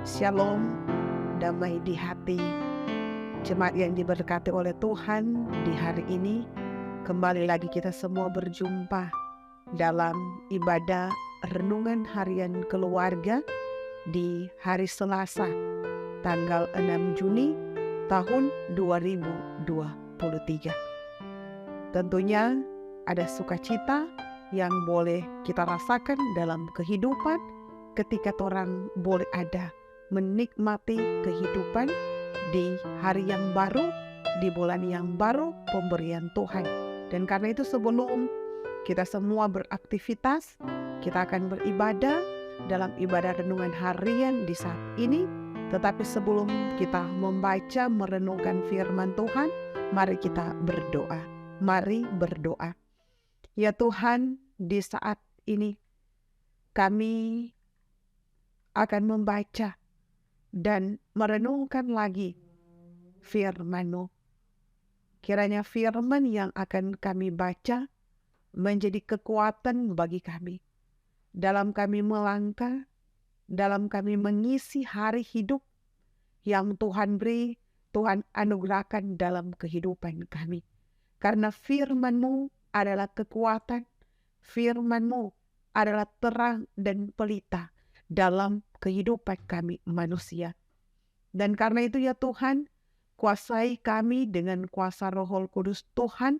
Shalom, damai di hati. Jemaat yang diberkati oleh Tuhan, di hari ini kembali lagi kita semua berjumpa dalam ibadah renungan harian keluarga di hari Selasa, tanggal 6 Juni tahun 2023. Tentunya ada sukacita yang boleh kita rasakan dalam kehidupan ketika orang boleh ada menikmati kehidupan di hari yang baru, di bulan yang baru, pemberian Tuhan. Dan karena itu sebelum kita semua beraktivitas, kita akan beribadah dalam ibadah renungan harian di saat ini. Tetapi sebelum kita membaca, merenungkan firman Tuhan, mari kita berdoa. Mari berdoa. Ya Tuhan, di saat ini kami akan membaca dan merenungkan lagi firman-Mu. Kiranya firman yang akan kami baca menjadi kekuatan bagi kami dalam kami melangkah, dalam kami mengisi hari hidup yang Tuhan beri, Tuhan anugerahkan dalam kehidupan kami. Karena firman-Mu adalah kekuatan, firman-Mu adalah terang dan pelita dalam kehidupan kami manusia. Dan karena itu ya Tuhan, kuasai kami dengan kuasa Roh Kudus Tuhan,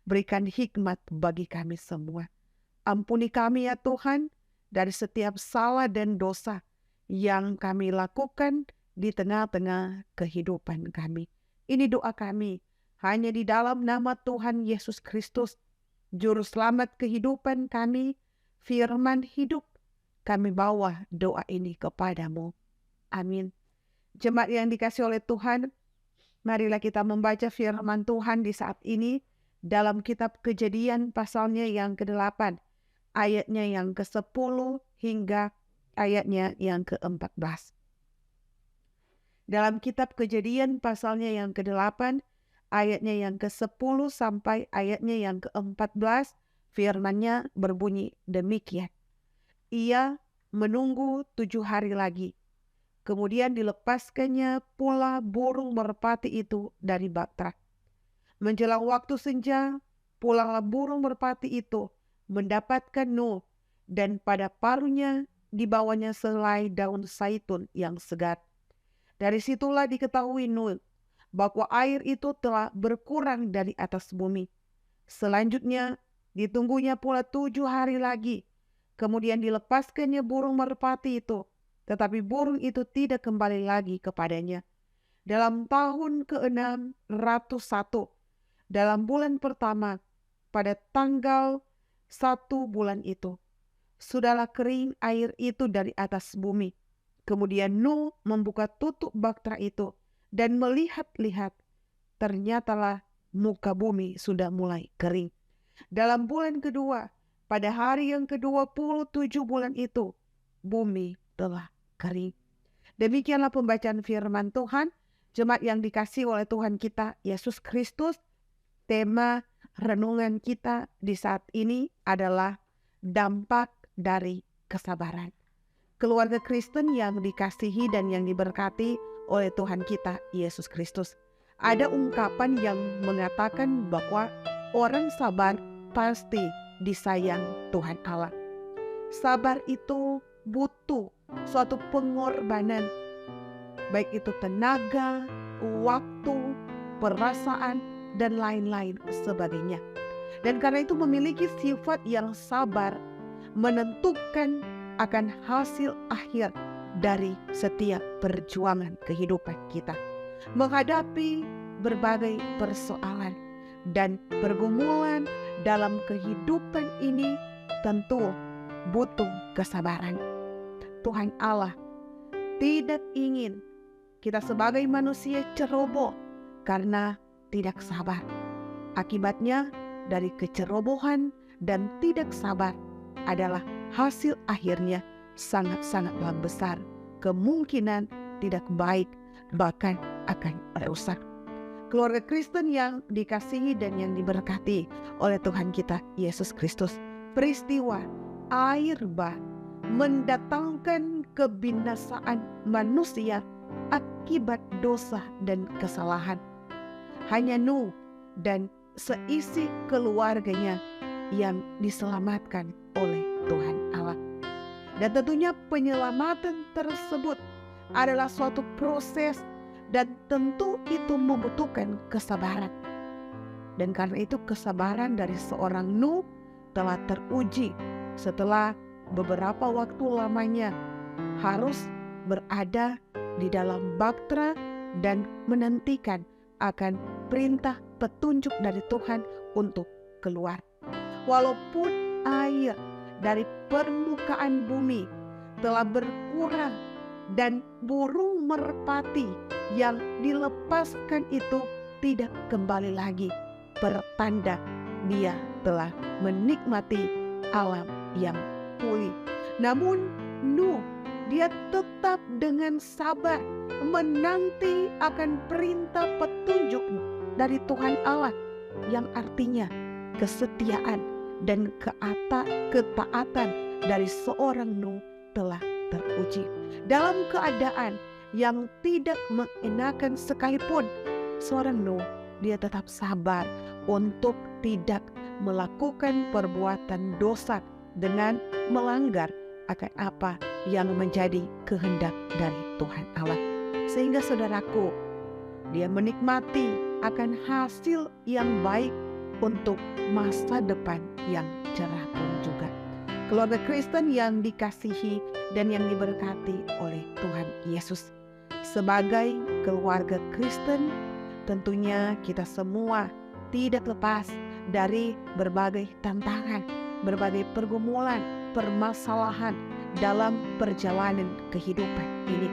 berikan hikmat bagi kami semua. Ampuni kami ya Tuhan dari setiap salah dan dosa yang kami lakukan di tengah-tengah kehidupan kami. Ini doa kami hanya di dalam nama Tuhan Yesus Kristus, Juru Selamat kehidupan kami, firman hidup. Kami bawa doa ini kepadamu. Amin. Jemaat yang dikasih oleh Tuhan, marilah kita membaca firman Tuhan di saat ini dalam kitab Kejadian pasalnya yang ke-8, ayatnya yang ke-10 hingga ayatnya yang ke-14. Dalam kitab Kejadian pasalnya yang ke-8, ayatnya yang ke-10 sampai ayatnya yang ke-14, firman-Nya berbunyi demikian. Ia menunggu 7 hari lagi. Kemudian dilepaskannya pula burung merpati itu dari bahtera. Menjelang waktu senja, pulanglah burung merpati itu mendapatkan Nuh, dan pada paruhnya dibawanya selai daun zaitun yang segar. Dari situlah diketahui Nuh bahwa air itu telah berkurang dari atas bumi. Selanjutnya ditunggunya pula 7 hari lagi. Kemudian dilepaskannya burung merpati itu, tetapi burung itu tidak kembali lagi kepadanya. Dalam tahun ke-601, dalam bulan pertama, pada tanggal 1 bulan itu, sudahlah kering air itu dari atas bumi. Kemudian Nuh membuka tutup bahtera itu dan melihat-lihat, ternyatalah muka bumi sudah mulai kering. Dalam bulan kedua, pada hari yang ke-27 bulan itu, bumi telah kering. Demikianlah pembacaan firman Tuhan. Jemaat yang dikasihi oleh Tuhan kita Yesus Kristus, tema renungan kita di saat ini adalah dampak dari kesabaran. Keluarga Kristen yang dikasihi dan yang diberkati oleh Tuhan kita Yesus Kristus. Ada ungkapan yang mengatakan bahwa orang sabar pasti disayang Tuhan Allah. Sabar itu butuh suatu pengorbanan, baik itu tenaga, waktu, perasaan, dan lain-lain sebagainya. Dan karena itu memiliki sifat yang sabar menentukan akan hasil akhir dari setiap perjuangan kehidupan kita. Menghadapi berbagai persoalan dan pergumulan dalam kehidupan ini tentu butuh kesabaran. Tuhan Allah tidak ingin kita sebagai manusia ceroboh karena tidak sabar. Akibatnya dari kecerobohan dan tidak sabar adalah hasil akhirnya sangat-sangatlah besar. Kemungkinan tidak baik, bahkan akan rusak. Keluarga Kristen yang dikasihi dan yang diberkati oleh Tuhan kita Yesus Kristus, peristiwa air bah mendatangkan kebinasaan manusia akibat dosa dan kesalahan. Hanya Nuh dan seisi keluarganya yang diselamatkan oleh Tuhan Allah. Dan tentunya penyelamatan tersebut adalah suatu proses dan tentu itu membutuhkan kesabaran. Dan karena itu kesabaran dari seorang Nuh telah teruji setelah beberapa waktu lamanya harus berada di dalam bahtera dan menantikan akan perintah petunjuk dari Tuhan untuk keluar. Walaupun air dari permukaan bumi telah berkurang dan burung merpati yang dilepaskan itu tidak kembali lagi, pertanda dia telah menikmati alam yang pulih. Namun Nuh, dia tetap dengan sabar menanti akan perintah petunjuk dari Tuhan Allah, yang artinya kesetiaan dan ketaatan dari seorang Nuh telah teruji. Dalam keadaan yang tidak mengenakan sekalipun, seorang Nuh dia tetap sabar untuk tidak melakukan perbuatan dosa dengan melanggar akan apa yang menjadi kehendak dari Tuhan Allah. Sehingga saudaraku, dia menikmati akan hasil yang baik untuk masa depan yang cerah pun juga. Keluarga Kristen yang dikasihi dan yang diberkati oleh Tuhan Yesus. Sebagai keluarga Kristen, tentunya kita semua tidak lepas dari berbagai tantangan, berbagai pergumulan, permasalahan dalam perjalanan kehidupan ini.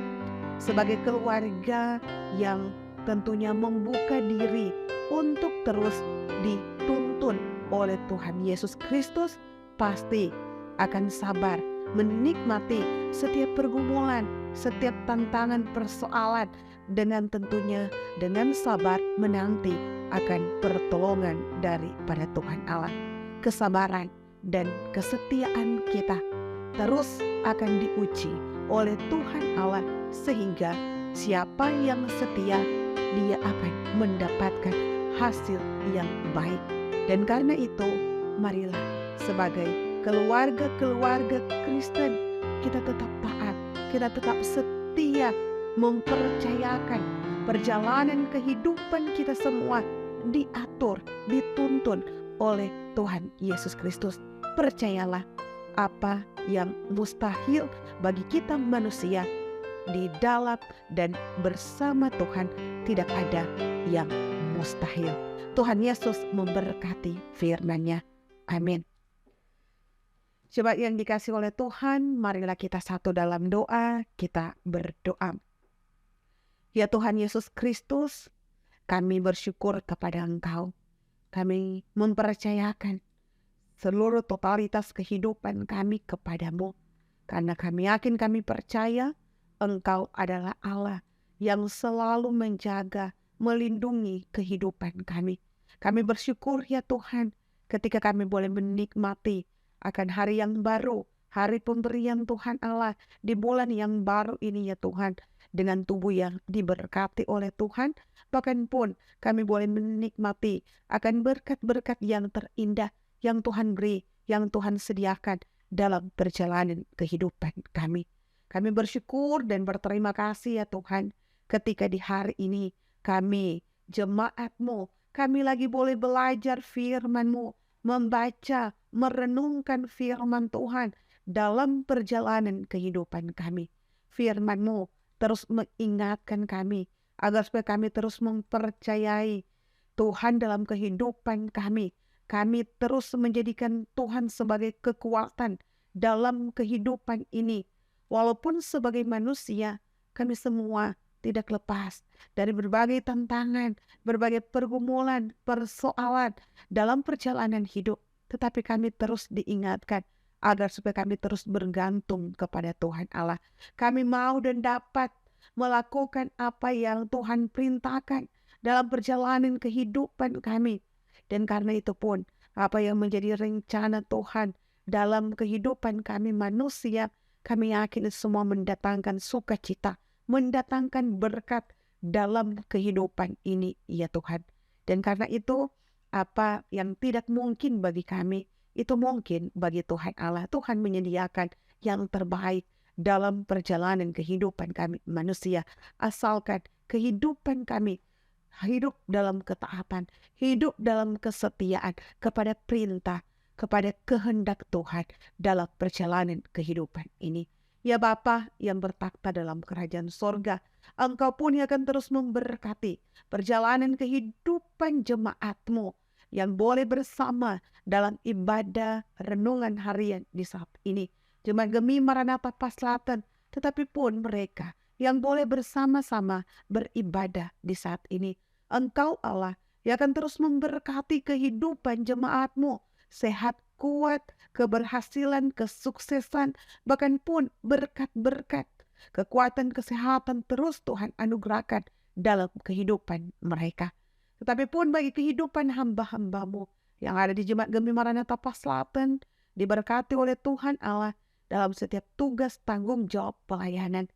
Sebagai keluarga yang tentunya membuka diri untuk terus dituntun oleh Tuhan Yesus Kristus, pasti akan sabar menikmati setiap pergumulan, setiap tantangan persoalan, dengan tentunya dengan sabar menanti akan pertolongan daripada Tuhan Allah. Kesabaran dan kesetiaan kita terus akan diuji oleh Tuhan Allah, sehingga siapa yang setia, dia akan mendapatkan hasil yang baik. Dan karena itu, marilah sebagai keluarga-keluarga Kristen kita tetap taat, kita tetap setia mempercayakan perjalanan kehidupan kita semua diatur, dituntun oleh Tuhan Yesus Kristus. Percayalah, apa yang mustahil bagi kita manusia, di dalam dan bersama Tuhan tidak ada yang mustahil. Tuhan Yesus memberkati firman-Nya. Amin. Coba yang dikasih oleh Tuhan, marilah kita satu dalam doa, kita berdoa. Ya Tuhan Yesus Kristus, kami bersyukur kepada Engkau. Kami mempercayakan seluruh totalitas kehidupan kami kepadamu. Karena kami yakin, kami percaya Engkau adalah Allah yang selalu menjaga, melindungi kehidupan kami. Kami bersyukur ya Tuhan, ketika kami boleh menikmati akan hari yang baru, hari pemberian Tuhan Allah di bulan yang baru ini ya Tuhan, dengan tubuh yang diberkati oleh Tuhan. Bahkan pun kami boleh menikmati akan berkat-berkat yang terindah yang Tuhan beri, yang Tuhan sediakan dalam perjalanan kehidupan kami. Kami bersyukur dan berterima kasih ya Tuhan, ketika di hari ini kami jemaat-Mu, kami lagi boleh belajar firman-Mu, membaca, merenungkan firman Tuhan dalam perjalanan kehidupan kami. Firman-Mu terus mengingatkan kami, agar supaya kami terus mempercayai Tuhan dalam kehidupan kami. Kami terus menjadikan Tuhan sebagai kekuatan dalam kehidupan ini. Walaupun sebagai manusia, kami semua tidak lepas dari berbagai tantangan, berbagai pergumulan, persoalan dalam perjalanan hidup. Tetapi kami terus diingatkan agar supaya kami terus bergantung kepada Tuhan Allah. Kami mau dan dapat melakukan apa yang Tuhan perintahkan dalam perjalanan kehidupan kami. Dan karena itu pun, apa yang menjadi rencana Tuhan dalam kehidupan kami manusia, Kami yakin itu semua mendatangkan sukacita, mendatangkan berkat dalam kehidupan ini, ya Tuhan. Dan karena itu, apa yang tidak mungkin bagi kami, itu mungkin bagi Tuhan Allah. Tuhan menyediakan yang terbaik dalam perjalanan kehidupan kami manusia. Asalkan kehidupan kami hidup dalam ketaatan, hidup dalam kesetiaan kepada perintah, kepada kehendak Tuhan dalam perjalanan kehidupan ini. Ya Bapa yang bertakhta dalam kerajaan sorga, Engkau pun yang akan terus memberkati perjalanan kehidupan jemaat-Mu yang boleh bersama dalam ibadah renungan harian di saat ini. Jemaat Gemi Maranatha Paslatan, tetapi pun mereka yang boleh bersama-sama beribadah di saat ini. Engkau Allah yang akan terus memberkati kehidupan jemaat-Mu, sehat, kuat, keberhasilan, kesuksesan, bahkan pun berkat-berkat, kekuatan, kesehatan terus Tuhan anugerahkan dalam kehidupan mereka. Tetapi pun bagi kehidupan hamba-hamba-Mu yang ada di Jemaat Gemi Maranatha Paslatan, diberkati oleh Tuhan Allah dalam setiap tugas tanggung jawab pelayanan.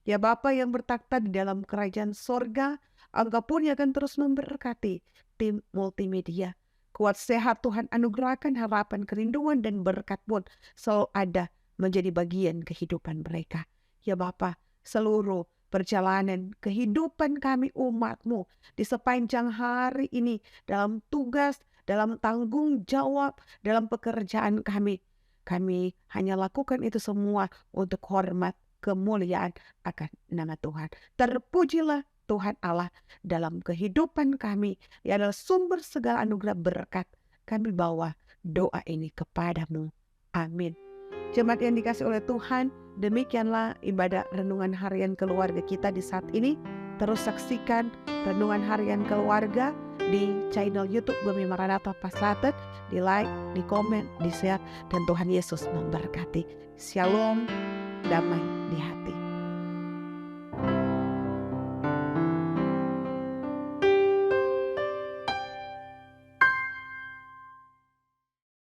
Ya Bapa yang bertakhta di dalam kerajaan sorga, Engkau pun yang akan terus memberkati tim multimedia. Kuat sehat Tuhan anugerahkan, harapan, kerinduan, dan berkat pun selalu ada menjadi bagian kehidupan mereka. Ya Bapa, seluruh perjalanan kehidupan kami umat-Mu di sepanjang hari ini dalam tugas, dalam tanggung jawab, dalam pekerjaan kami. Kami hanya lakukan itu semua untuk hormat, kemuliaan akan nama Tuhan. Terpujilah Tuhan Allah dalam kehidupan kami, yang adalah sumber segala anugerah berkat. Kami bawa doa ini kepadamu. Amin. Jemaat yang dikasih oleh Tuhan, demikianlah ibadah renungan harian keluarga kita di saat ini. Terus saksikan renungan harian keluarga di channel YouTube Gemi Maranatha Paslatan, di like, di komen, di share, dan Tuhan Yesus memberkati. Shalom, damai di hati.